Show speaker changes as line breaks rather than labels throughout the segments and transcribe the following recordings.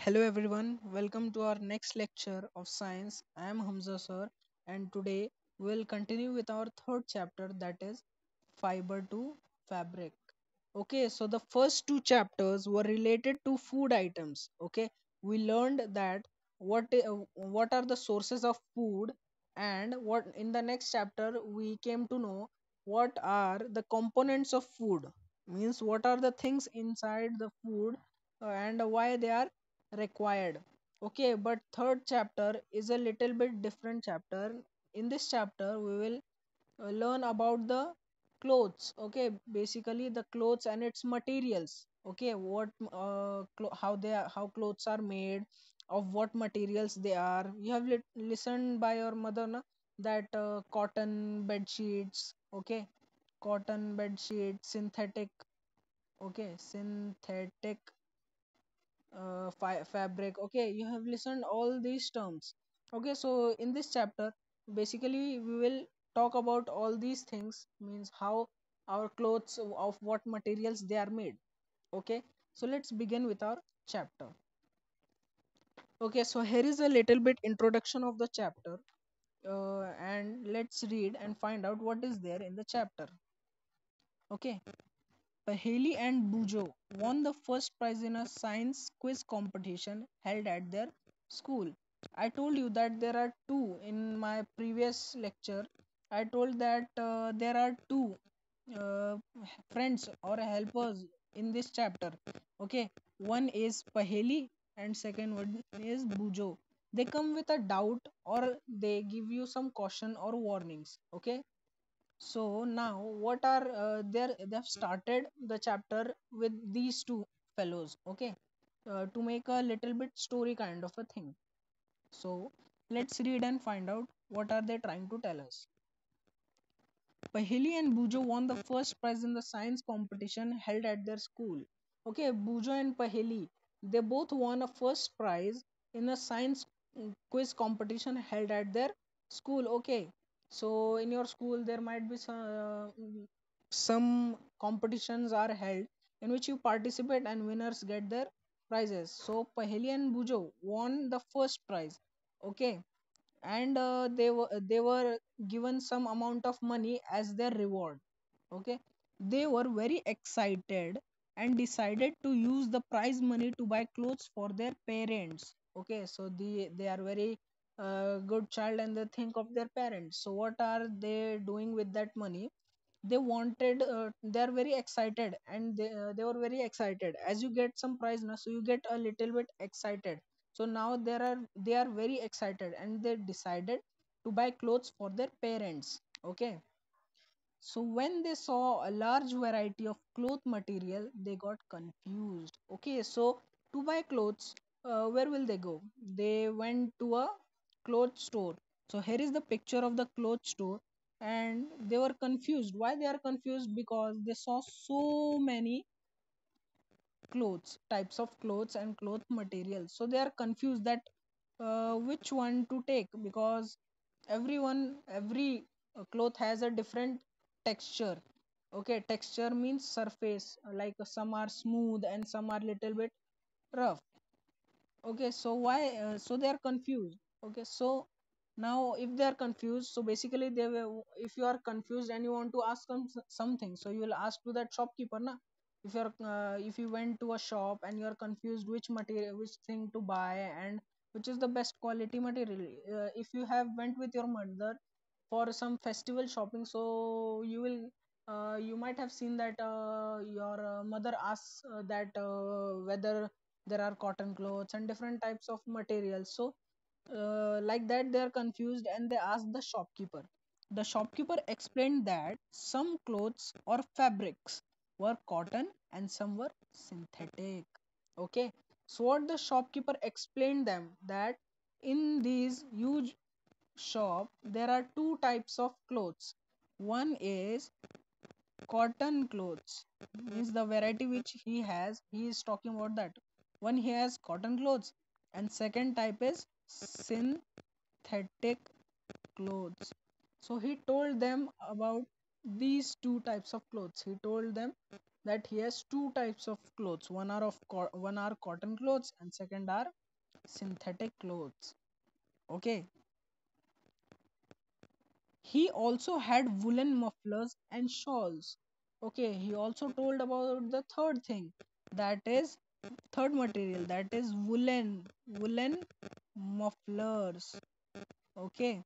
Hello everyone, welcome to our next lecture of science. I am Hamza sir and today we'll continue with our third chapter, that is fiber to fabric. Okay, so the first two chapters were related to food items. Okay, we learned that what are the sources of food, and what in the next chapter we came to know what are the components of food, means what are the things inside the food and why they are required. Okay, but third chapter is a little bit different chapter. In this chapter we will learn about the clothes. Okay, basically the clothes and its materials. Okay, how how clothes are made, of what materials they are. You have listened by your mother na, that cotton bed sheets. Okay, cotton bed sheets, synthetic. Okay, synthetic fabric. Okay, you have listened all these terms. Okay, so in this chapter basically we will talk about all these things, means how our clothes, of what materials they are made. Okay, so let's begin with our chapter. Okay, so here is a little bit introduction of the chapter, and let's read and find out what is there in the chapter. Okay, Haley and Bujo won the first prize in a science quiz competition held at their school. I told you that there are two in my previous lecture. I told that there are two uh, friends or helpers in this chapter. Okay, one is Paheli and second one is Bujo. They come with a doubt or they give you some caution or warnings. Okay, so now, what are there? They've started the chapter with these two fellows, okay, to make a little bit story kind of a thing. So let's read and find out what are they trying to tell us. Paheli and Bujo won the first prize in the science competition held at their school. Okay, Bujo and Paheli, they both won a first prize in a science quiz competition held at their school. Okay, so in your school there might be some competitions are held in which you participate and winners get their prizes. So Paheli and Bujo won the first prize. Okay, and they were given some amount of money as their reward. Okay, they were very excited and decided to use the prize money to buy clothes for their parents. Okay, so they are very good child and they think of their parents. So what are they doing with that money? They wanted, they are very excited and they were very excited. As you get some prize now, so you get a little bit excited. So now they are very excited and they decided to buy clothes for their parents. Okay, so when they saw a large variety of cloth material, they got confused. Okay, so to buy clothes, where will they go? They went to a cloth store. So here is the picture of the cloth store, and they were confused. Why they are confused? Because they saw so many clothes, types of clothes and cloth materials. So they are confused that which one to take, because every cloth has a different texture. Okay, texture means surface, like some are smooth and some are little bit rough. Okay, so why so they are confused. Okay, so now if they are confused, so basically they will, if you are confused and you want to ask them something, so you will ask to that shopkeeper na. If you went to a shop and you are confused which material, which thing to buy and which is the best quality material. If you have went with your mother for some festival shopping, so you might have seen that your mother asks that whether there are cotton clothes and different types of materials. So like that they are confused and they ask the shopkeeper. The shopkeeper explained that some clothes or fabrics were cotton and some were synthetic. Okay, so what the shopkeeper explained them, that in these huge shop there are two types of clothes. One is cotton clothes, means the variety which he is talking about that. One, he has cotton clothes, and second type is synthetic clothes. So he told them about these two types of clothes. He told them that he has two types of clothes. One are cotton clothes and second are synthetic clothes. Okay, he also had woolen mufflers and shawls. Okay, he also told about the third thing, that is third material, that is woolen mufflers. Okay,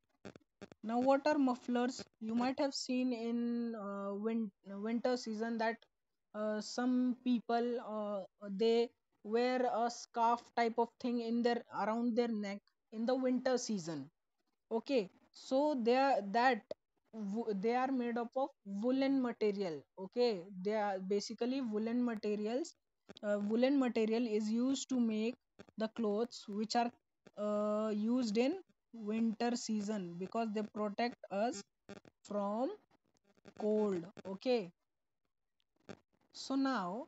now what are mufflers? You might have seen in winter season that some people they wear a scarf type of thing in their around their neck in the winter season. Okay, so they are made up of woolen material. Okay, they are basically woolen materials. Woolen material is used to make the clothes which are used in winter season because they protect us from cold. Okay, so now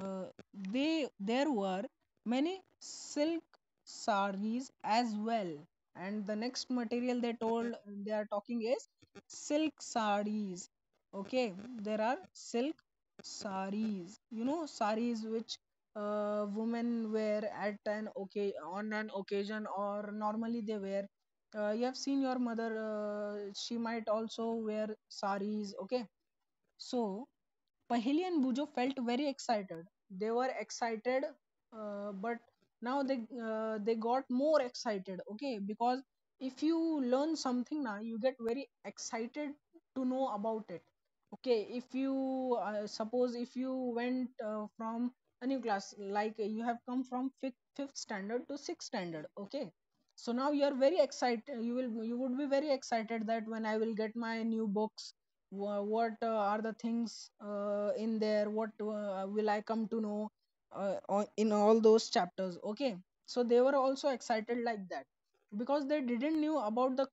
uh, there were many silk saris as well, and the next material they are talking is silk saris. Okay, there are silk saris. You know saris which women wear at an on an occasion or normally they wear. You have seen your mother; she might also wear saris. Okay, so Paheli and Bujo felt very excited. They were excited, but now they got more excited. Okay, because if you learn something now, you get very excited to know about it. Okay, if you suppose if you went from a new class, like you have come from fifth standard to sixth standard. Okay, so now you are very excited. You would be very excited that when I will get my new books, what are the things in there, what will I come to know in all those chapters. Okay, so they were also excited like that because they didn't knew about the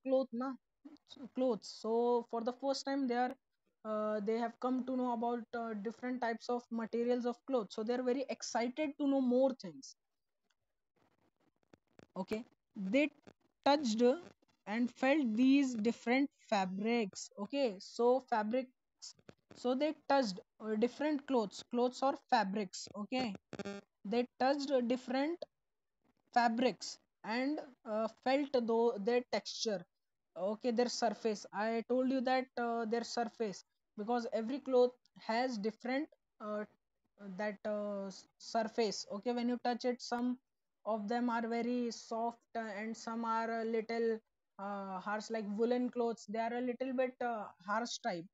clothes. So for the first time they have come to know about different types of materials of clothes, so they are very excited to know more things. Okay, they touched and felt these different fabrics. Okay, so fabrics, so they touched different clothes or fabrics. Okay, they touched different fabrics and felt though their texture. Okay, their surface, I told you that their surface, because every cloth has different uh, surface. Okay, when you touch it, some of them are very soft and some are a little harsh, like woolen clothes, they are a little bit harsh type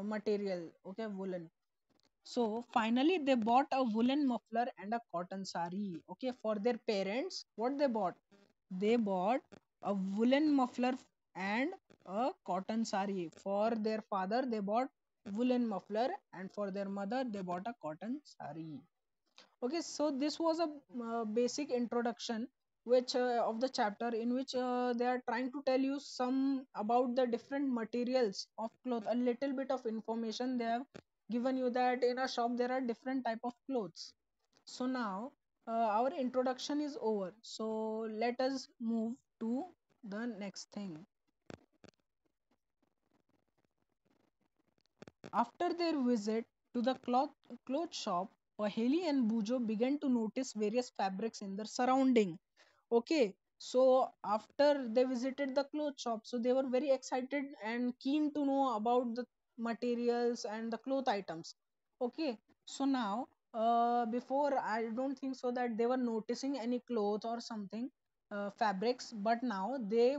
material. Okay, woolen. So finally, they bought a woolen muffler and a cotton sari. Okay, for their parents, what they bought? They bought a woolen muffler and a cotton sari. For their father, they bought woolen muffler, and for their mother, they bought a cotton sari. Okay, so this was a basic introduction which of the chapter in which they are trying to tell you some about the different materials of cloth. A little bit of information they have given you that in a shop there are different type of clothes. So now our introduction is over, so let us move to the next thing. After their visit to the cloth shop, Paheli and Bujo began to notice various fabrics in their surrounding. Okay, so after they visited the cloth shop, so they were very excited and keen to know about the materials and the cloth items. Okay, so now before, I don't think so that they were noticing any cloth or something fabrics, but now they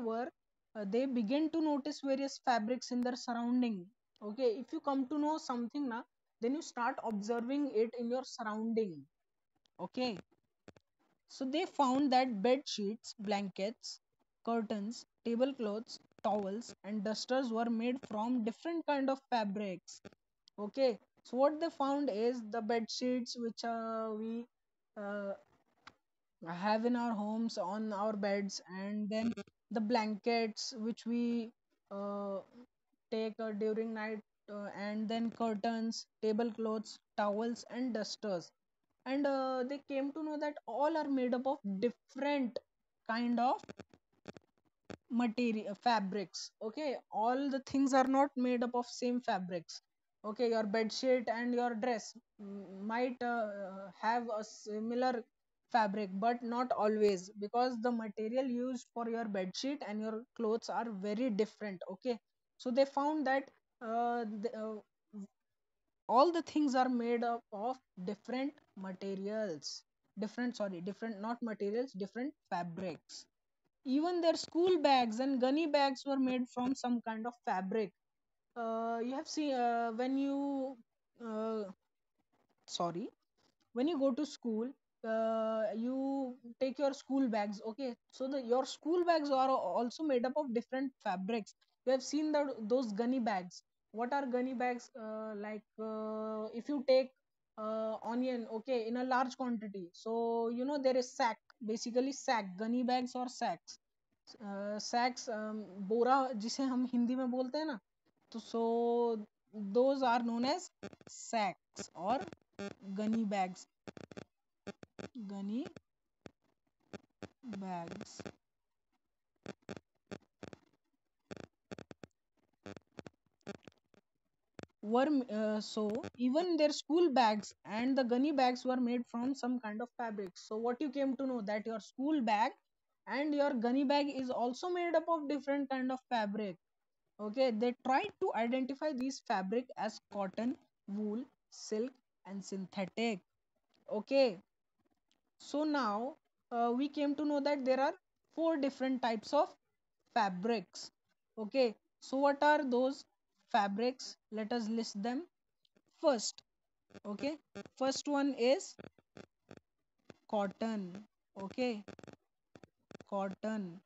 begin to notice various fabrics in their surrounding. Okay, if you come to know something now, then you start observing it in your surrounding. Okay, so they found that bed sheets, blankets, curtains, tablecloths, towels, and dusters were made from different kind of fabrics. Okay, so what they found is the bed sheets which we uh, have in our homes on our beds, and then the blankets which we uh, take during night, and then curtains, tablecloths, towels, and dusters. And they came to know that all are made up of different kind of material fabrics. Okay, all the things are not made up of same fabrics. Okay, your bed sheet and your dress might have a similar fabric, but not always, because the material used for your bed sheet and your clothes are very different. Okay, so they found that all the things are made up of different materials, different, not materials, different fabrics. Even their school bags and gunny bags were made from some kind of fabric. You have seen when you uh, sorry, when you go to school, you take your school bags. Okay, so your school bags are also made up of different fabrics. You have seen that those gunny bags. What are gunny bags? If you take onion, okay, in a large quantity, so you know there is sack, basically sack, gunny bags or sacks. सैक्स बोरा जिसे हम हिंदी में बोलते हैं ना, तो so those are known as sacks और gunny bags, gunny bags were so even their school bags and the gunny bags were made from some kind of fabric. So what you came to know that your school bag and your gunny bag is also made up of different kind of fabric. Okay, they tried to identify these fabric as cotton, wool, silk, and synthetic. Okay, so now we came to know that there are four different types of fabrics. Okay, so what are those fabrics? Let us list them. First, okay, first one is cotton. Okay, cotton.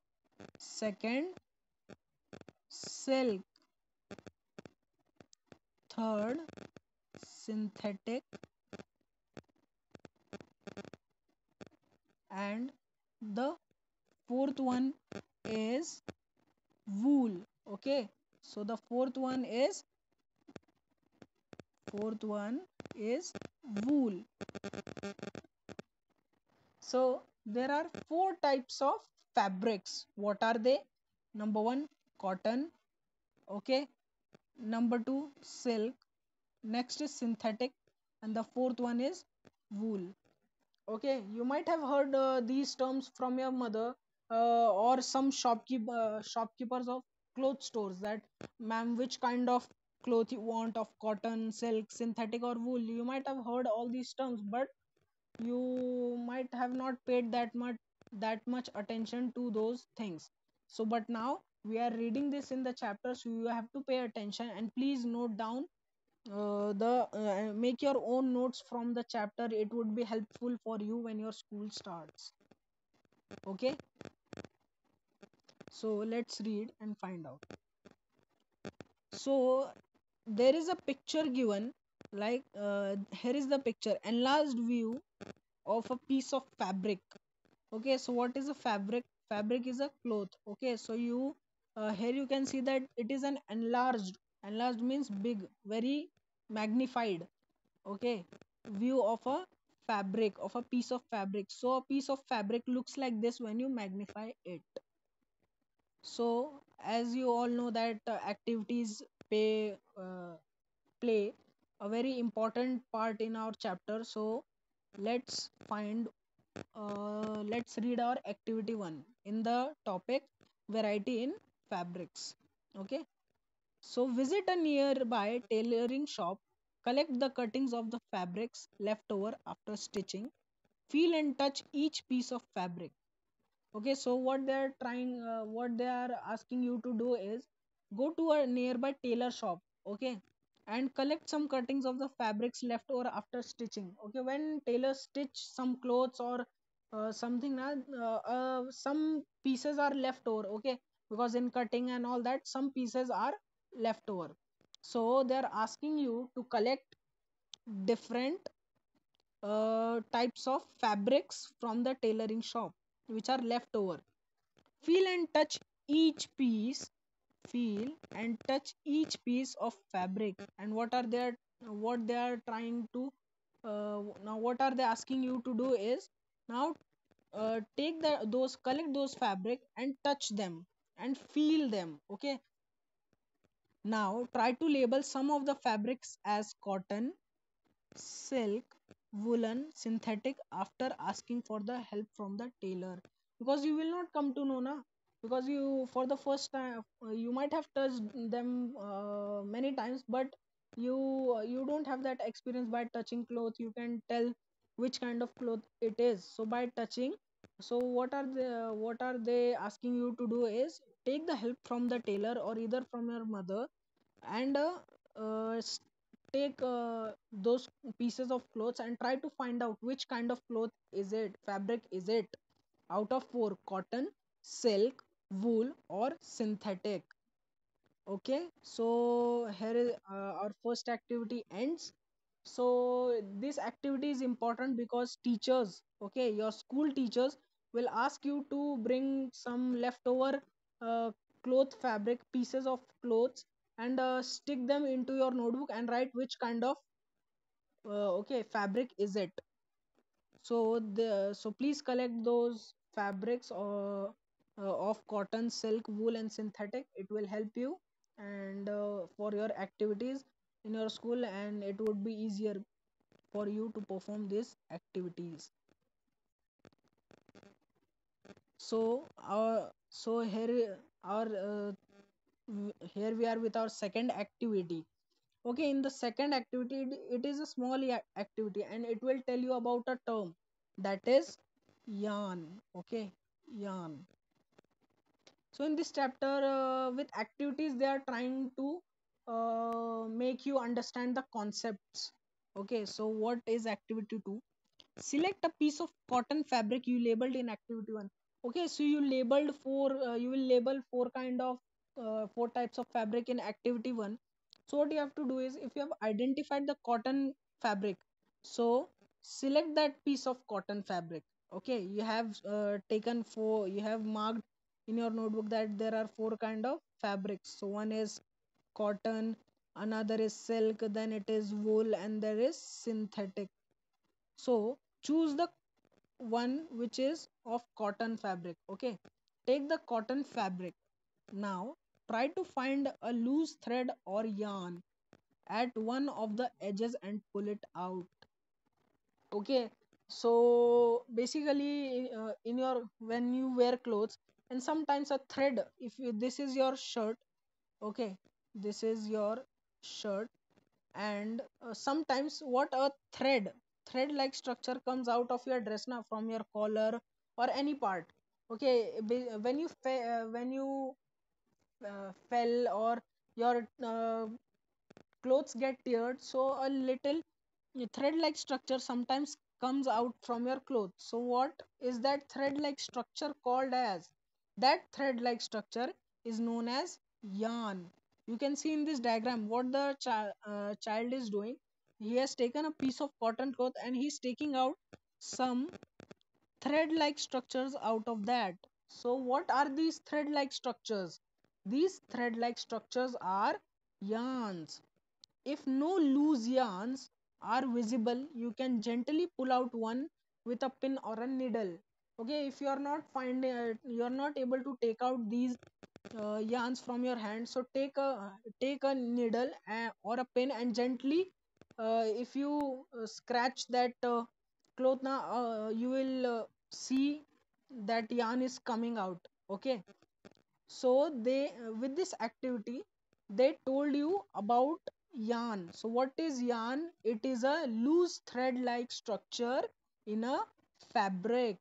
Second, silk. Third, synthetic. And the fourth one is wool. Okay, so the fourth one is wool. So there are four types of fabrics. What are they? Number one, cotton. Okay, number two, silk. Next is synthetic, and the fourth one is wool. Okay, you might have heard these terms from your mother or some shopkeepers of clothes stores, that ma'am, which kind of cloth you want, of cotton, silk, synthetic or wool. You might have heard all these terms, but you might have not paid that much attention to those things. So but now we are reading this in the chapter, so you have to pay attention and please note down the make your own notes from the chapter. It would be helpful for you when your school starts. Okay, so let's read and find out. So there is a picture given, like here is the picture, enlarged view of a piece of fabric. Okay, so what is a fabric? Fabric is a cloth. Okay, so you here you can see that it is an enlarged means big, very magnified. Okay, view of a fabric, of a piece of fabric. So a piece of fabric looks like this when you magnify it. So as you all know that activities play a very important part in our chapter. So let's find let's read our activity 1 in the topic variety in fabrics. Okay, so visit a nearby tailoring shop, collect the cuttings of the fabrics left over after stitching, feel and touch each piece of fabric. Okay, so what they are asking you to do is go to a nearby tailor shop. Okay, and collect some cuttings of the fabrics left over after stitching. Okay, when tailors stitch some clothes or something, some pieces are left over. Okay, because in cutting and all that, some pieces are left over. So they are asking you to collect different types of fabrics from the tailoring shop which are left over. Feel and touch each piece. Feel and touch each piece of fabric. And what they are trying to now what are they asking you to do is, now take those collect those fabric and touch them and feel them. Okay, Now try to label some of the fabrics as cotton, silk, woolen, synthetic after asking for the help from the tailor, because you will not come to know na, because you for the first time you might have touched them many times, but you don't have that experience. By touching cloth you can tell which kind of cloth it is, so by touching. So what are they asking you to do is take the help from the tailor or either from your mother, and take those pieces of clothes and try to find out which kind of cloth is it, fabric is it, out of four: cotton, silk, wool, or synthetic. Okay, so here is our first activity ends. So this activity is important because teachers, okay, your school teachers will ask you to bring some leftover uh, cloth fabric, pieces of clothes, and stick them into your notebook and write which kind of okay fabric is it. So please collect those fabrics of cotton, silk, wool, and synthetic. It will help you and for your activities in your school, and it would be easier for you to perform these activities. So our here we are with our second activity. Okay, in the second activity, it is a small activity, and it will tell you about a term, that is yarn. Okay, yarn. So in this chapter, with activities, they are trying to make you understand the concepts. Okay, so what is activity 2? Select a piece of cotton fabric you labeled in activity 1. Okay, so you will label four types of fabric in activity 1. So what you have to do is, if you have identified the cotton fabric, so select that piece of cotton fabric. Okay, you have you have marked in your notebook that there are four kind of fabrics. So one is cotton, another is silk, then it is wool, and there is synthetic. So choose the one which is of cotton fabric. Okay, take the cotton fabric. Now try to find a loose thread or yarn at one of the edges and pull it out. Okay, so basically in your when you wear clothes, and sometimes a thread, this is your shirt. Okay, this is your shirt, and sometimes what a thread like structure comes out of your dress now, from your collar or any part. Okay, when you fell, or your clothes get teared, so a little thread like structure sometimes comes out from your clothes. So what is that thread like structure called as? That thread like structure is known as yarn. You can see in this diagram what the child is doing. He has taken a piece of cotton cloth and he's taking out some thread like structures out of that. So what are these thread like structures? These thread like structures are yarns. If no loose yarns are visible, you can gently pull out one with a pin or a needle. Okay, if you are not able to take out these yarns from your hand, so take a needle or a pin and gently, if you scratch that cloth now, you will see that yarn is coming out. Okay, so they with this activity they told you about yarn. So what is yarn? It is a loose thread like structure in a fabric.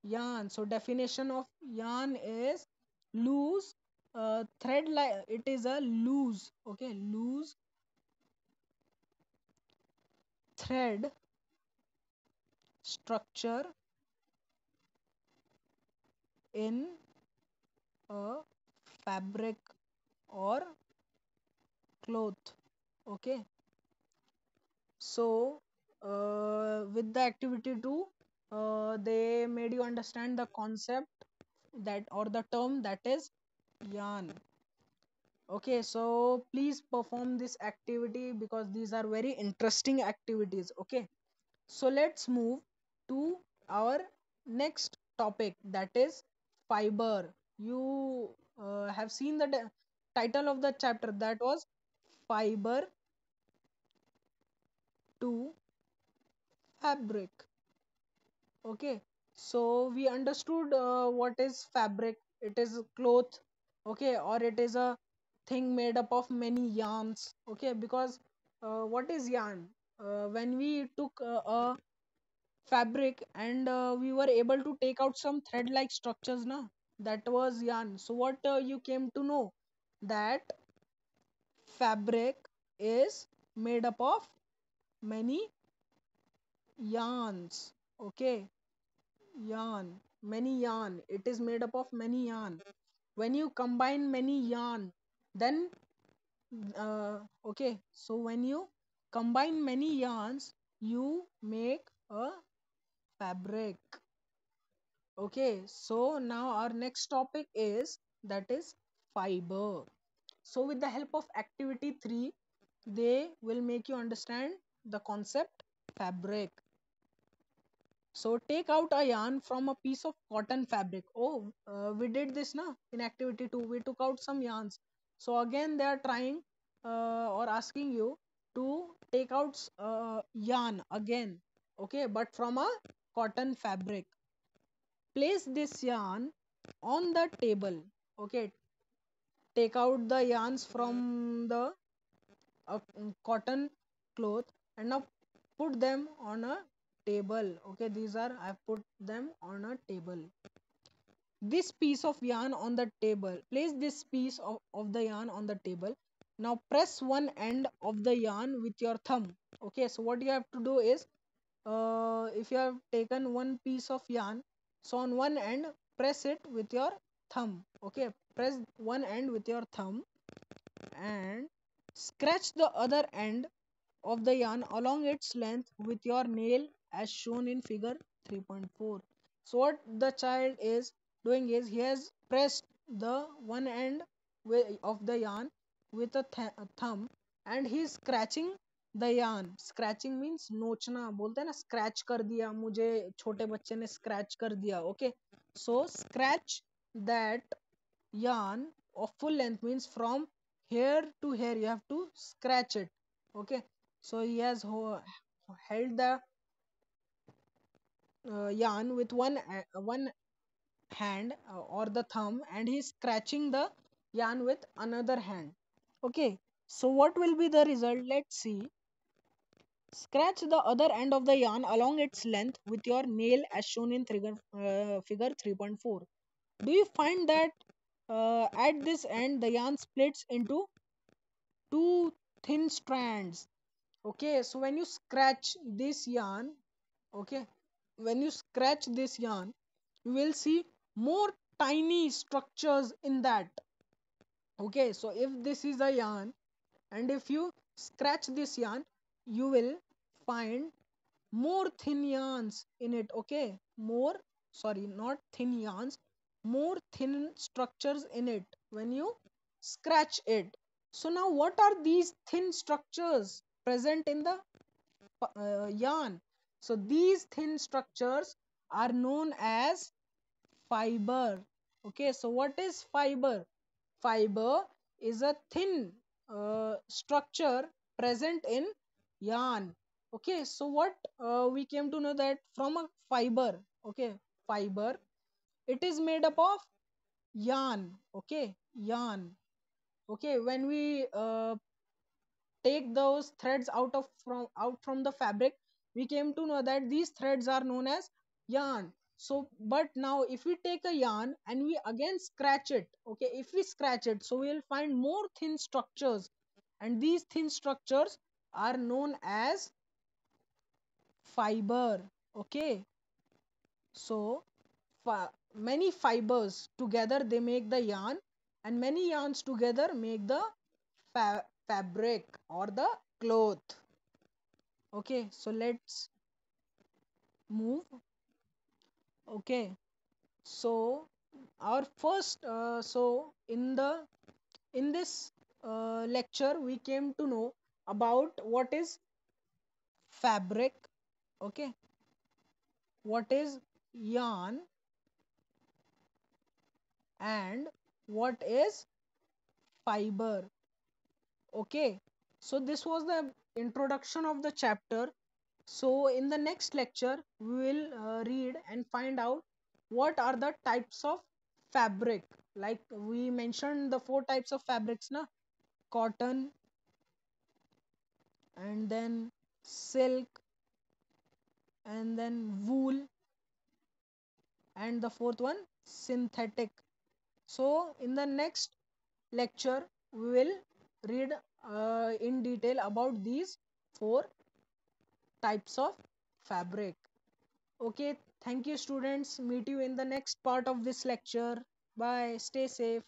Yarn, so definition of yarn is loose thread like, it is a loose, okay, loose thread structure in a fabric or cloth. Okay, so with the activity 2, they made you understand the concept that, or the term, that is yarn. Okay, so please perform this activity because these are very interesting activities. Okay, so let's move to our next topic, that is fiber. You have seen the title of the chapter, that was fiber to fabric. Okay, so we understood what is fabric. It is a cloth, okay, or it is a thing made up of many yarns. Okay, because what is yarn? When we took a fabric and we were able to take out some thread like structures, na, that was yarn. So what you came to know, that fabric is made up of many yarns. Okay, yarn, many yarn. It is made up of many yarn. When you combine many yarn, then okay. So when you combine many yarns, you make a fabric. Okay. So now our next topic is, that is fiber. So with the help of activity 3, they will make you understand the concept fabric. So take out a yarn from a piece of cotton fabric. Oh, we did this now in activity 2. We took out some yarns. So again they are trying or asking you to take out yarn again. Okay, but from a cotton fabric. Place this yarn on the table. Okay, take out the yarns from the cotton cloth and now put them on a table. Okay, these are, I've put them on a table. This piece of yarn on the table, place this piece of the yarn on the table. Now press one end of the yarn with your thumb. Okay, so what you have to do is, if you have taken one piece of yarn, so on one end press it with your thumb. Okay, press one end with your thumb and scratch the other end of the yarn along its length with your nail as shown in figure 3.4. So what the child is doing is, he has pressed the one end of the yarn with a thumb and he is scratching the yarn. Scratching means नोचना, बोलते हैं ना, scratch कर दिया, मुझे छोटे बच्चे ने scratch कर दिया. Okay, so scratch that yarn of full length means from here to here you have to scratch it. Okay, so he has held the yarn with one hand or the thumb and he is scratching the yarn with another hand. Okay, so what will be the result? Let's see. Scratch the other end of the yarn along its length with your nail as shown in figure 3.4. Do you find that at this end the yarn splits into two thin strands? Okay, so when you scratch this yarn, okay, when you scratch this yarn, you will see more tiny structures in that. Okay, so if this is a yarn and if you scratch this yarn, you will find more thin yarns in it. Okay, more, sorry, not thin yarns, more thin structures in it when you scratch it. So now what are these thin structures present in the yarn? So these thin structures are known as fiber. Okay, so what is fiber? Fiber is a thin structure present in yarn. Okay, so what we came to know, that from a fiber, okay, fiber, it is made up of yarn. Okay, yarn. Okay, when we take those threads out from the fabric, we came to know that these threads are known as yarn. So but now if we take a yarn and we again scratch it, okay, if we scratch it, so we'll find more thin structures and these thin structures are known as fiber. Okay, so many fibers together they make the yarn and many yarns together make the fabric or the cloth. Okay, so let's move. Okay, so our first so in this lecture we came to know about what is fabric. Okay, what is yarn and what is fiber. Okay, So this was the introduction of the chapter. So in the next lecture we will read and find out what are the types of fabric. Like we mentioned the four types of fabrics na: cotton, and then silk, and then wool, and the fourth one synthetic. So in the next lecture we will read in detail about these four types of fabric. Okay, thank you students. Meet you in the next part of this lecture. Bye. Stay safe.